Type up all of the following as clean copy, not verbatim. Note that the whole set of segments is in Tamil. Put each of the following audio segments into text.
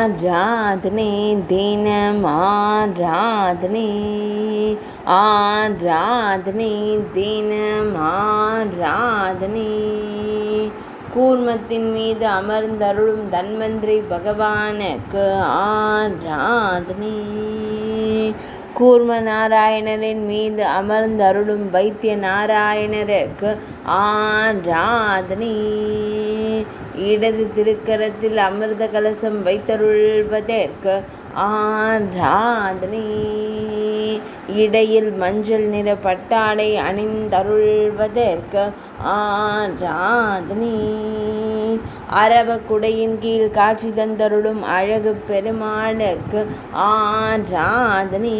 ஆராதனை தினம் ஆராதனை ஆராதனை தினம் ஆராதனை கூர்மத்தின் மீது அமர்ந்தருளும் தன்வந்திரி பகவானுக்கு ஆராதனை கூர்ம நாராயணரின் மீது அமர்ந்தருளும் வைத்திய நாராயணருக்கு ஆராதனை இடது திருக்கரத்தில் அமிர்த கலசம் வைத்தருள்வதற்கு ஆராதனை இடையில் மஞ்சள் நிற பட்டாடை அணிந்தருள்வதற்கு ஆராதனை அரவக்குடையின் கீழ் காட்சி தந்தருளும் அழகு பெருமாளுக்கு ஆராதனை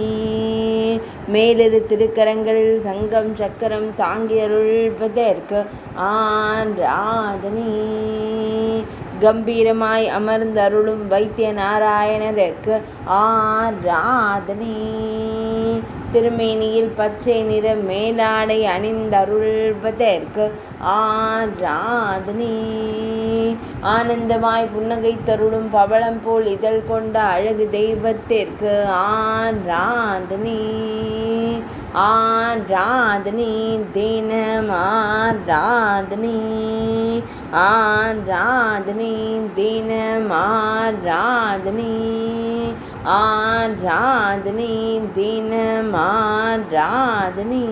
மேலிரு திருக்கரங்களில் சங்கம் சக்கரம் தாங்கியருள்வதற்கு ஆராதனை கம்பீரமாய் அமர்ந்தருளும் வைத்திய நாராயணருக்கு ஆராதனை திருமேனியில் பச்சை நிற மேலாடை அணிந்தருள்வதற்கு ஆராதனை ஆனந்தமாய் புன்னகை தருளும் பவளம் போல் இதழ் கொண்ட அழகு தெய்வத்திற்கு ஆராதனை ஆராதனை தினம் ஆராதனை ஆராதனை தினம் ஆராதனை ஆராதனை தினம் ஆராதனை